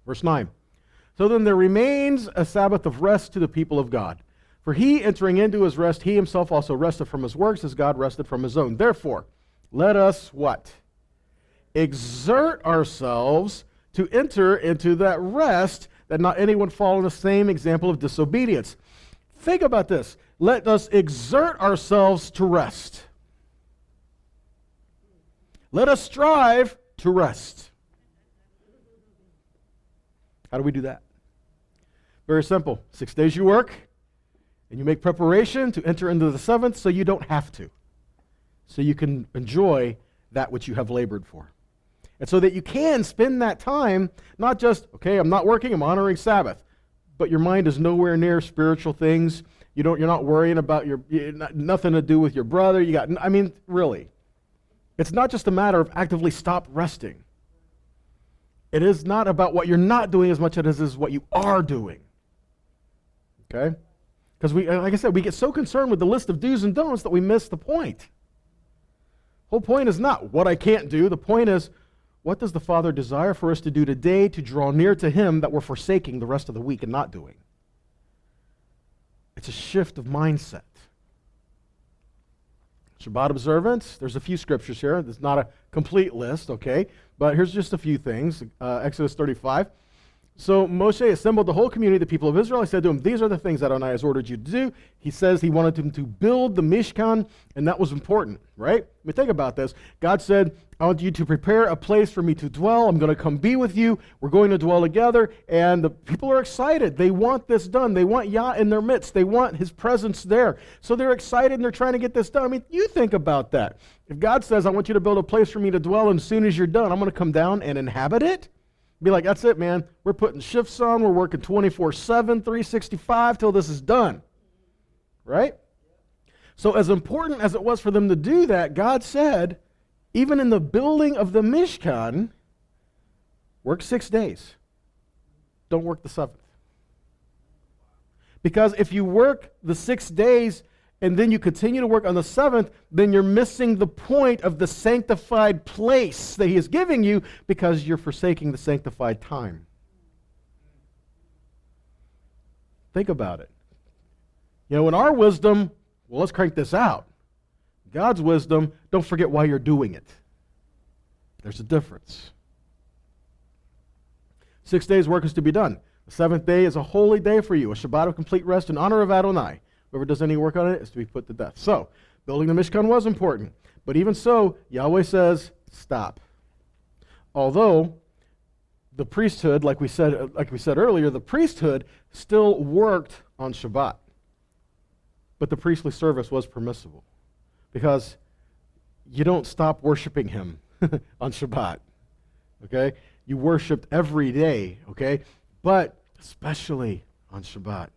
Verse 9. So then there remains a Sabbath of rest to the people of God. For he, entering into his rest, he himself also rested from his works as God rested from his own. Therefore, let us what? Exert ourselves to enter into that rest, that not anyone fall in the same example of disobedience. Think about this. Let us exert ourselves to rest. Let us strive to rest. How do we do that? Very simple. 6 days you work, and you make preparation to enter into the seventh so you don't have to. So you can enjoy that which you have labored for. And so that you can spend that time, not just, okay, I'm not working, I'm honoring Sabbath, but your mind is nowhere near spiritual things. You're not worrying about nothing to do with your brother. Really. It's not just a matter of actively stop resting. It is not about what you're not doing as much as it is what you are doing. Okay? Because like I said, we get so concerned with the list of do's and don'ts that we miss the point. Whole point is not what I can't do. The point is, what does the Father desire for us to do today to draw near to him that we're forsaking the rest of the week and not doing? It's a shift of mindset. Shabbat observance, there's a few scriptures here. There's not a complete list, okay? But here's just a few things. Exodus 35. So Moshe assembled the whole community, the people of Israel. He said to them, these are the things that Adonai has ordered you to do. He says he wanted them to build the Mishkan, and that was important, right? Think about this. God said, I want you to prepare a place for me to dwell. I'm going to come be with you. We're going to dwell together. And the people are excited. They want this done. They want Yah in their midst. They want his presence there. So they're excited and they're trying to get this done. You think about that. If God says, I want you to build a place for me to dwell, and as soon as you're done, I'm going to come down and inhabit it. Be like, that's it, man. We're putting shifts on. We're working 24/7, 365 till this is done. Right? So as important as it was for them to do that, God said, even in the building of the Mishkan, work 6 days. Don't work the seventh. Because if you work the 6 days and then you continue to work on the seventh, then you're missing the point of the sanctified place that he is giving you because you're forsaking the sanctified time. Think about it. In our wisdom, well, let's crank this out. God's wisdom, don't forget why you're doing it. There's a difference. 6 days work is to be done. The seventh day is a holy day for you, a Shabbat of complete rest in honor of Adonai. Whoever does any work on it is to be put to death. So, building the Mishkan was important. But even so, Yahweh says, stop. Although the priesthood, like we said earlier, the priesthood still worked on Shabbat. But the priestly service was permissible. Because you don't stop worshiping him on Shabbat. Okay? You worshiped every day, okay? But especially on Shabbat.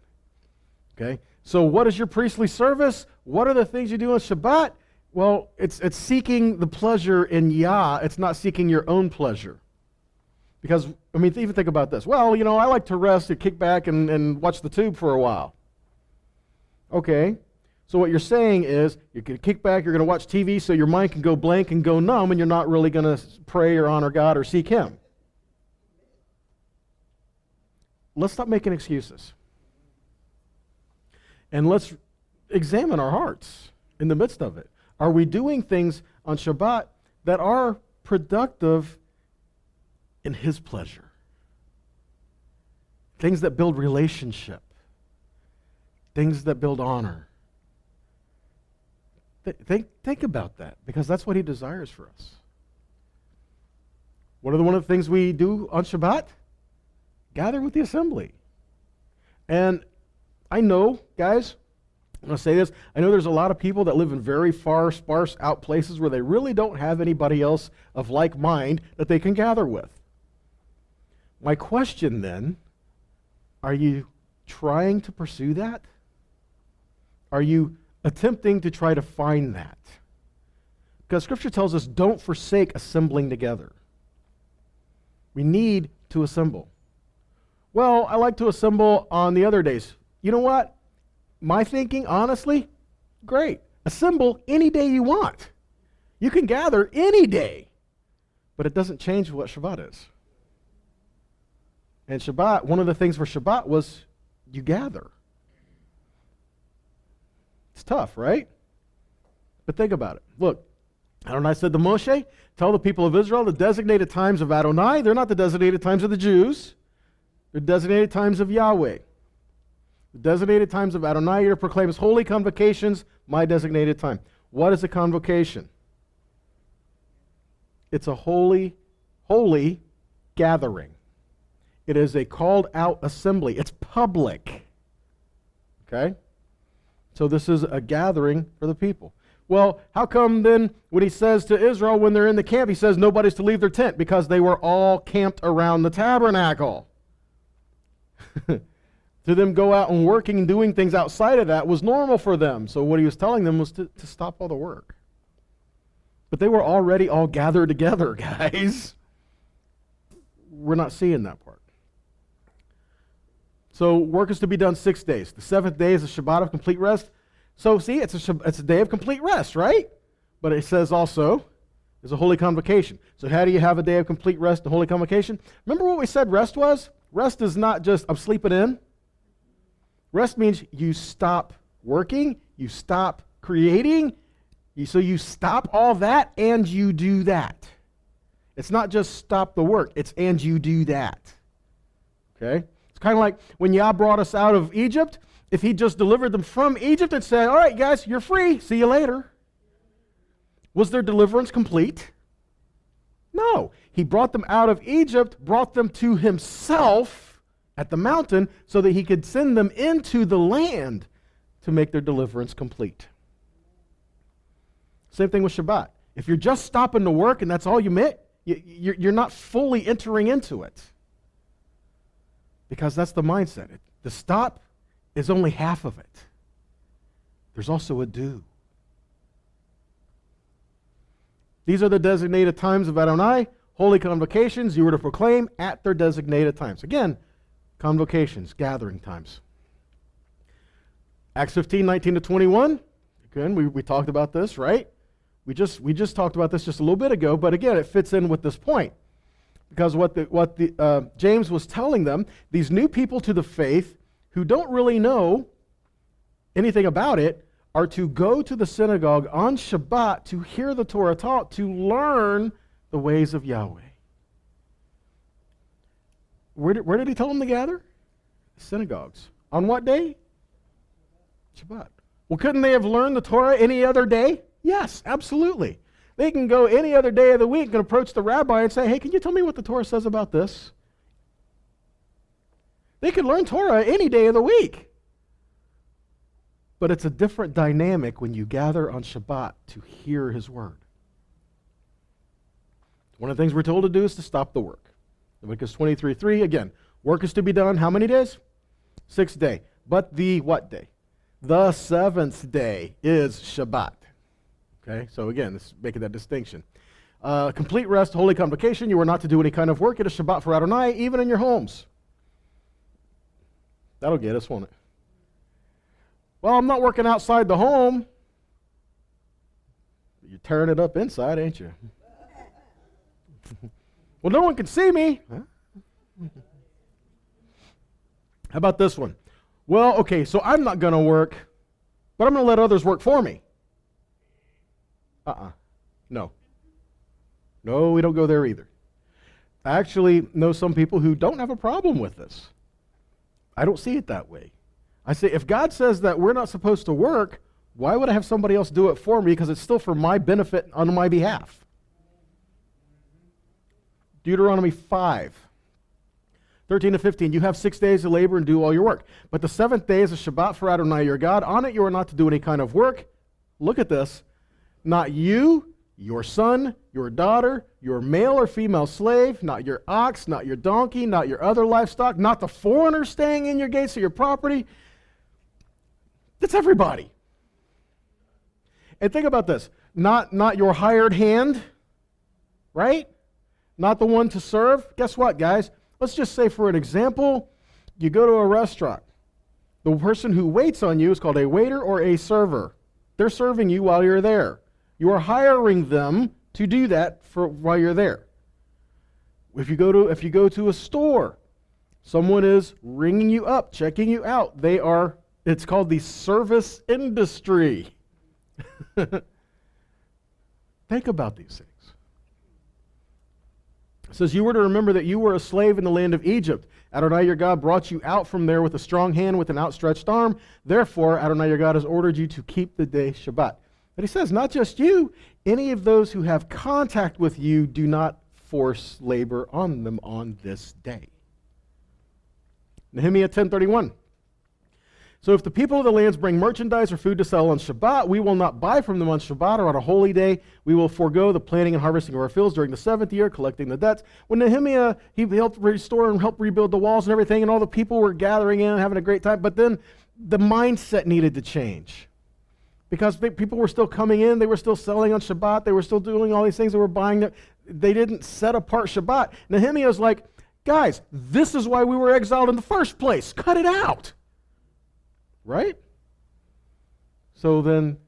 Okay? So what is your priestly service? What are the things you do on Shabbat? Well, it's seeking the pleasure in Yah. It's not seeking your own pleasure. Because, even think about this. Well, I like to rest and kick back and watch the tube for a while. Okay. So what you're saying is you're going to kick back, you're going to watch TV so your mind can go blank and go numb, and you're not really going to pray or honor God or seek him. let's stop making excuses. And let's examine our hearts in the midst of it. Are we doing things on Shabbat that are productive in His pleasure? Things that build relationship. Things that build honor. Think about that, because that's what He desires for us. What are one of the things we do on Shabbat? Gather with the assembly. And I know, guys, I'm going to say this, I know there's a lot of people that live in very far, sparse out places where they really don't have anybody else of like mind that they can gather with. My question then, are you trying to pursue that? Are you attempting to try to find that? Because Scripture tells us, don't forsake assembling together. We need to assemble. Well, I like to assemble on the other days. You know what? My thinking, honestly, great. Assemble any day you want. You can gather any day. But it doesn't change what Shabbat is. And Shabbat, one of the things for Shabbat was you gather. It's tough, right? But think about it. Look, Adonai said to Moshe, tell the people of Israel the designated times of Adonai, they're not the designated times of the Jews. They're designated times of Yahweh. The designated times of Adonai, you're to proclaim as holy convocations, my designated time. What is a convocation? It's a holy gathering. It is a called out assembly. It's public. Okay? So this is a gathering for the people. Well, how come then when he says to Israel when they're in the camp, he says nobody's to leave their tent? Because they were all camped around the tabernacle. To them go out and working and doing things outside of that was normal for them. So what he was telling them was to stop all the work. But they were already all gathered together, guys. We're not seeing that part. So work is to be done 6 days. The seventh day is a Shabbat of complete rest. So see, it's a day of complete rest, right? But it says also, there's a holy convocation. So how do you have a day of complete rest and holy convocation? Remember what we said rest was? Rest is not just, I'm sleeping in. Rest means you stop working, you stop creating, so you stop all that and you do that. It's not just stop the work, it's and you do that. Okay? It's kind of like when Yah brought us out of Egypt. If he just delivered them from Egypt and said, all right, guys, you're free. See you later. Was their deliverance complete? No. He brought them out of Egypt, brought them to himself at the mountain so that he could send them into the land to make their deliverance complete. Same thing with Shabbat. If you're just stopping to work and that's all you meant, you're not fully entering into it. Because that's the mindset. The stop is only half of it. There's also a do. These are the designated times of Adonai, holy convocations you were to proclaim at their designated times. Again, convocations, gathering times. Acts 15, 19 to 21. Again, we talked about this, right? We just talked about this just a little bit ago, but again, it fits in with this point. Because what James was telling them, these new people to the faith who don't really know anything about it are to go to the synagogue on Shabbat to hear the Torah taught, to learn the ways of Yahweh. Where did he tell them to gather? Synagogues. On what day? Shabbat. Well, couldn't they have learned the Torah any other day? Yes, absolutely. They can go any other day of the week and approach the rabbi and say, hey, can you tell me what the Torah says about this? They can learn Torah any day of the week. But it's a different dynamic when you gather on Shabbat to hear his word. One of the things we're told to do is to stop the work. Leviticus 23:3, again, work is to be done how many days? 6th day. But the what day? The 7th day is Shabbat. Okay, so again, this is making that distinction. Complete rest, holy convocation. You are not to do any kind of work. It is Shabbat for Adonai, even in your homes. That'll get us, won't it? Well, I'm not working outside the home. You're tearing it up inside, ain't you? Well, no one can see me. Huh? How about this one? Well, okay, so I'm not going to work, but I'm going to let others work for me. No. No, we don't go there either. I actually know some people who don't have a problem with this. I don't see it that way. I say, if God says that we're not supposed to work, why would I have somebody else do it for me? Because it's still for my benefit on my behalf. Deuteronomy 5:13-15, you have 6 days to labor and do all your work. But the seventh day is a Shabbat for Adonai your God. On it you are not to do any kind of work. Look at this. Not you, your son, your daughter, your male or female slave, not your ox, not your donkey, not your other livestock, not the foreigner staying in your gates or your property. That's everybody. And think about this. Not your hired hand, right? Not the one to serve. Guess what, guys? Let's just say, for an example, you go to a restaurant. The person who waits on you is called a waiter or a server. They're serving you while you're there. You are hiring them to do that while you're there. If you go to a store, someone is ringing you up, checking you out. It's called the service industry. Think about these things. It says, you were to remember that you were a slave in the land of Egypt. Adonai your God brought you out from there with a strong hand, with an outstretched arm. Therefore, Adonai your God has ordered you to keep the day Shabbat. But he says, not just you, any of those who have contact with you, do not force labor on them on this day. Nehemiah 10:31. So if the people of the lands bring merchandise or food to sell on Shabbat, we will not buy from them on Shabbat or on a holy day. We will forego the planting and harvesting of our fields during the seventh year, collecting the debts. When Nehemiah, he helped restore and help rebuild the walls and everything, and all the people were gathering in and having a great time. But then the mindset needed to change. Because people were still coming in, they were still selling on Shabbat, they were still doing all these things, they were buying. They didn't set apart Shabbat. Nehemiah was like, guys, this is why we were exiled in the first place. Cut it out. Right? So then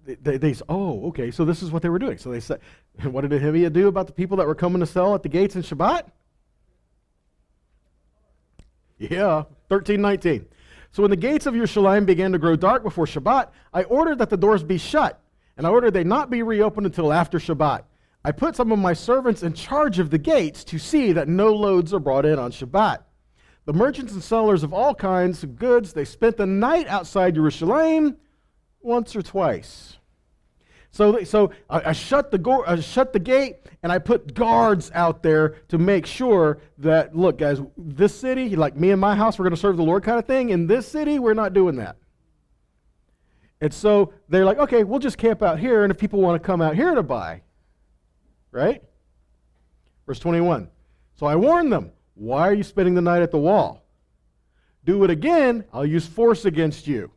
they said, oh, okay, so this is what they were doing. So they said, what did Nehemiah do about the people that were coming to sell at the gates in Shabbat? Yeah, 13:19. So when the gates of Yerushalayim began to grow dark before Shabbat, I ordered that the doors be shut, and I ordered they not be reopened until after Shabbat. I put some of my servants in charge of the gates to see that no loads are brought in on Shabbat. The merchants and sellers of all kinds of goods, they spent the night outside Jerusalem once or twice. So I shut the gate, and I put guards out there to make sure that, look, guys, this city, like me and my house, we're going to serve the Lord kind of thing. In this city, we're not doing that. And so they're like, okay, we'll just camp out here, and if people want to come out here to buy, right? Verse 21. So I warned them. Why are you spending the night at the wall? Do it again, I'll use force against you.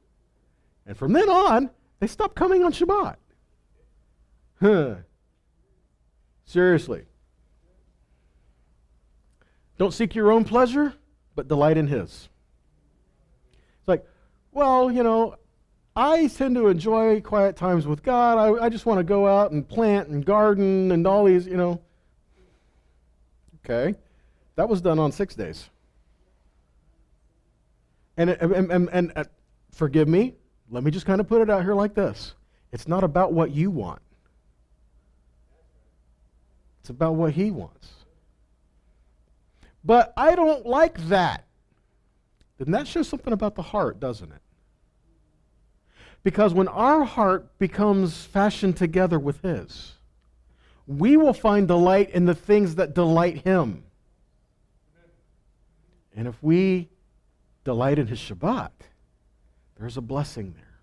And from then on, they stopped coming on Shabbat. Seriously. Don't seek your own pleasure, but delight in His. It's like, well, I tend to enjoy quiet times with God. I just want to go out and plant and garden and all these, Okay. That was done on 6 days. And forgive me, let me just kind of put it out here like this. It's not about what you want. It's about what He wants. But I don't like that. Then that shows something about the heart, doesn't it? Because when our heart becomes fashioned together with His, we will find delight in the things that delight Him. And if we delight in His Shabbat, there's a blessing there.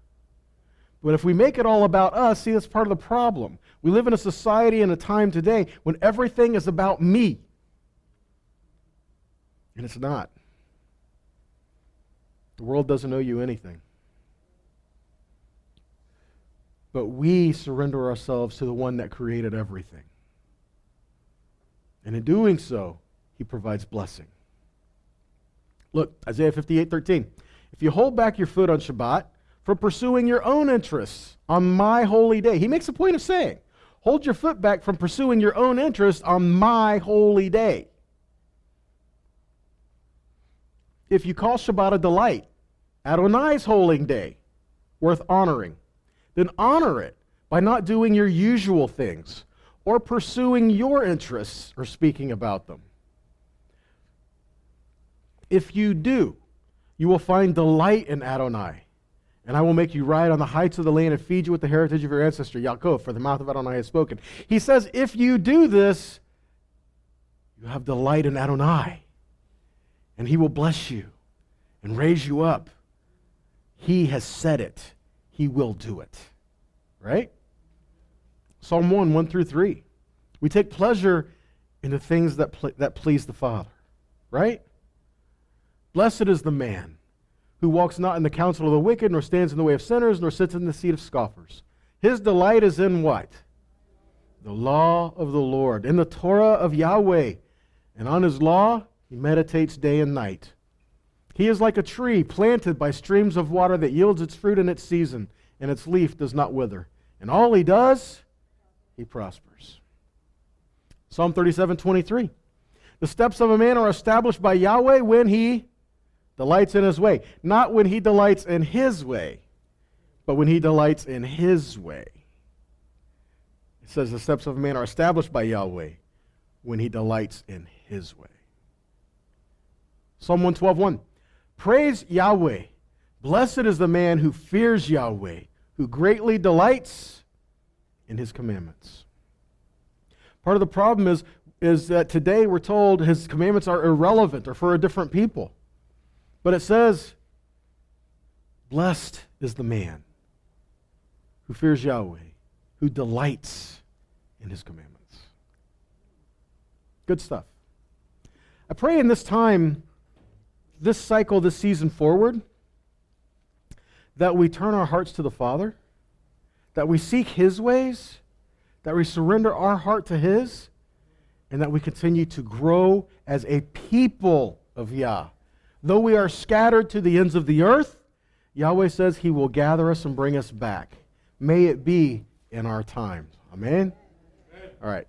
But if we make it all about us, see, that's part of the problem. We live in a society and a time today when everything is about me. And it's not. The world doesn't owe you anything. But we surrender ourselves to the one that created everything. And in doing so, He provides blessing. Look, Isaiah 58:13. If you hold back your foot on Shabbat from pursuing your own interests on my holy day, he makes a point of saying, hold your foot back from pursuing your own interests on my holy day. If you call Shabbat a delight, Adonai's holy day, worth honoring, then honor it by not doing your usual things or pursuing your interests or speaking about them. If you do, you will find delight in Adonai, and I will make you ride on the heights of the land and feed you with the heritage of your ancestor, Yaakov, for the mouth of Adonai has spoken. He says, if you do this, you have delight in Adonai, and he will bless you and raise you up. He has said it. He will do it. Right? Psalm 1 through 3. We take pleasure in the things that please the Father. Right? Blessed is the man who walks not in the counsel of the wicked, nor stands in the way of sinners, nor sits in the seat of scoffers. His delight is in what? The law of the Lord, in the Torah of Yahweh. And on his law he meditates day and night. He is like a tree planted by streams of water that yields its fruit in its season, and its leaf does not wither. And all he does, he prospers. Psalm 37:23. The steps of a man are established by Yahweh when he delights in his way. Not when he delights in his way, but when he delights in his way. It says the steps of a man are established by Yahweh when he delights in his way. Psalm 112:1. Praise Yahweh. Blessed is the man who fears Yahweh, who greatly delights in his commandments. Part of the problem is that today we're told his commandments are irrelevant or for a different people. But it says, blessed is the man who fears Yahweh, who delights in his commandments. Good stuff. I pray in this time, this cycle, this season forward, that we turn our hearts to the Father, that we seek his ways, that we surrender our heart to his, and that we continue to grow as a people of Yah. Though we are scattered to the ends of the earth, Yahweh says he will gather us and bring us back. May it be in our time. Amen? All right.